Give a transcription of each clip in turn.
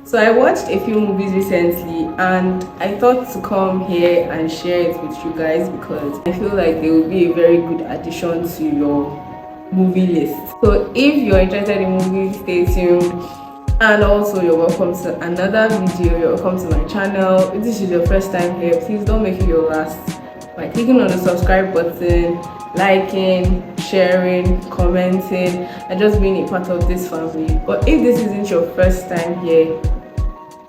So I watched a few movies recently and I thought to come here and share it with you guys because I feel like they will be a very good addition to your movie list. So if you're interested in movies, stay tuned. And also you're welcome to another video. You're welcome to my channel. If this is your first time here, please don't make it your last by clicking on the subscribe button, liking, sharing, commenting, and just being a part of this family. But if this isn't your first time here,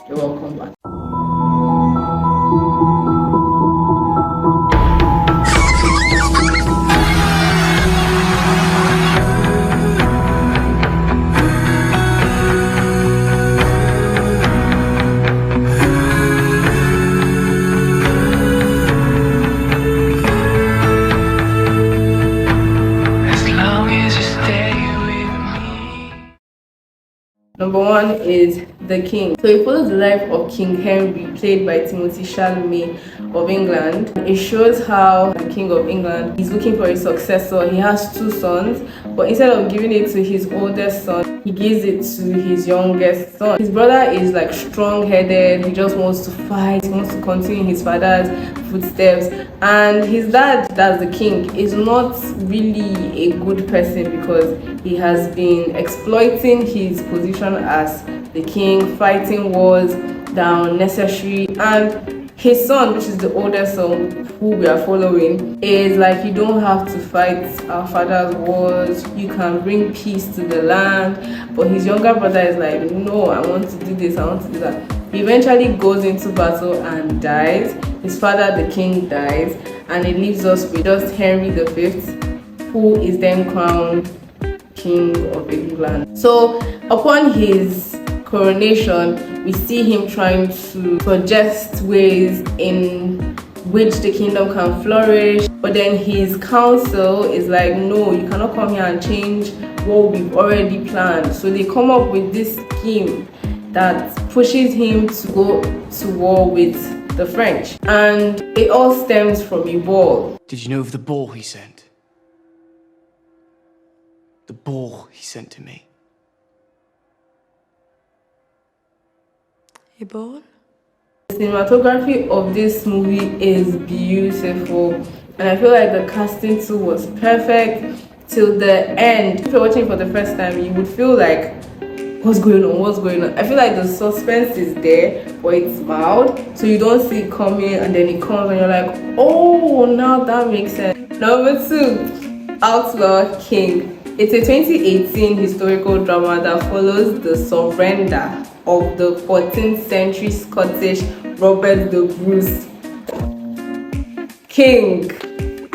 you're welcome back. Number one is The King. So it follows the life of King Henry, played by Timothy Shalloway of England. It shows how the King of England is looking for a successor. He has two sons, but instead of giving it to his oldest son, he gives it to his youngest son. His brother is like strong-headed. He just wants to fight. He wants to continue his father's footsteps. And his dad, that's the king, is not really a good person because he has been exploiting his position as the king, fighting wars that are unnecessary. And his son, which is the oldest son who we are following, is like, you don't have to fight our father's wars, you can bring peace to the land. But his younger brother is like, no, I want to do this, I want to do that. He eventually goes into battle and dies. His father, the king, dies, and it leaves us with just Henry V, who is then crowned King of England. So upon his coronation, we see him trying to suggest ways in which the kingdom can flourish, but then his council is like, no, you cannot come here and change what we've already planned. So they come up with this scheme that pushes him to go to war with the French, and it all stems from a ball. Did you know of the ball he sent? The ball he sent to me. A ball? The cinematography of this movie is beautiful, and I feel like the casting too was perfect till the end. If you're watching for the first time, you would feel like, what's going on? I feel like the suspense is there, but it's mild, so you don't see it coming, and then it comes and you're like, oh, now that makes sense. Number two, Outlaw King. It's a 2018 historical drama that follows the surrender of the 14th century Scottish Robert the Bruce, King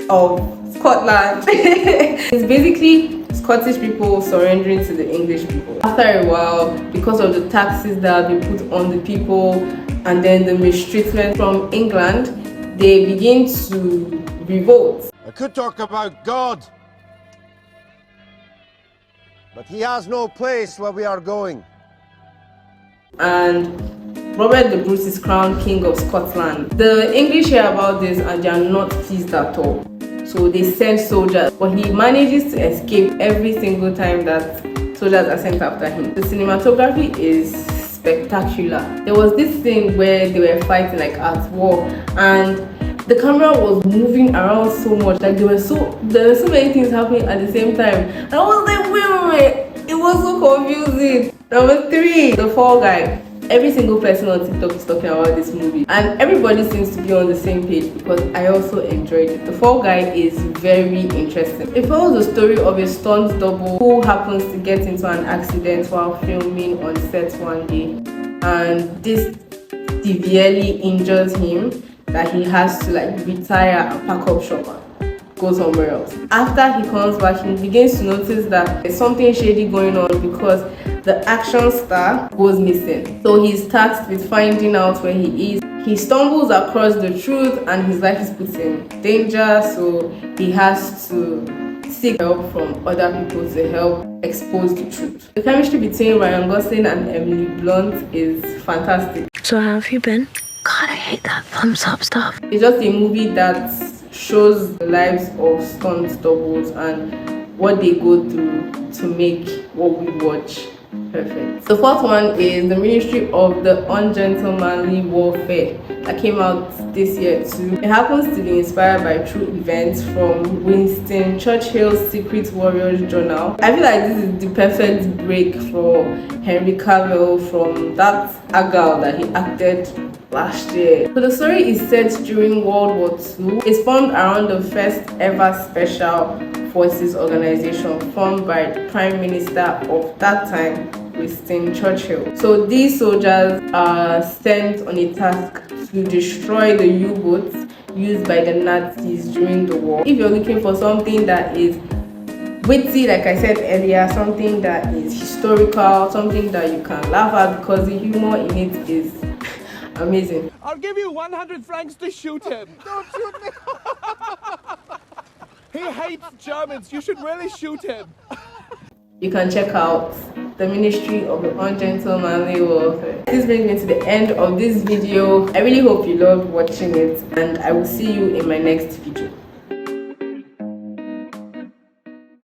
of Scotland. It's basically Scottish people surrendering to the English people. After a while, because of the taxes that have been put on the people and then the mistreatment from England, they begin to revolt. I could talk about God, but he has no place where we are going. And Robert the Bruce is crowned King of Scotland. The English hear about this and they are not pleased at all. So they send soldiers, but he manages to escape every single time that soldiers are sent after him. The cinematography is spectacular. There was this scene where they were fighting like at war, and the camera was moving around so much, like there were so many things happening at the same time. And I was like, wait. It was so confusing. Number three, The Fall Guy. Every single person on TikTok is talking about this movie, and everybody seems to be on the same page because I also enjoyed it. The Fall Guy is very interesting. It follows the story of a stunt double who happens to get into an accident while filming on set one day, and this severely injures him that he has to like retire and pack up shop and go somewhere else. After he comes back, he begins to notice that there's something shady going on because the action star goes missing. So he's tasked with finding out where he is. He stumbles across the truth and his life is put in danger, so he has to seek help from other people to help expose the truth. The chemistry between Ryan Gosling and Emily Blunt is fantastic. So how have you been? God, I hate that thumbs up stuff. It's just a movie that shows the lives of stunt doubles and what they go through to make what we watch Perfect. The fourth one is the Ministry of the Ungentlemanly Warfare that came out this year too. It happens to be inspired by true events from Winston Churchill's Secret Warriors Journal. I feel like this is the perfect break for Henry Cavill from that Argyle that he acted last year. So the story is set during World War II. It's formed around the first ever special forces organization formed by the Prime Minister of that time, Winston Churchill. So these soldiers are sent on a task to destroy the U-boats used by the Nazis during the war. If you're looking for something that is witty, like I said earlier, something that is historical, something that you can laugh at because the humor in it is amazing. I'll give you 100 francs to shoot him. Don't shoot me. He hates Germans. You should really shoot him. You can check out the Ministry of the Ungentlemanly Warfare. This brings me to the end of this video. I really hope you loved watching it, and I will see you in my next video.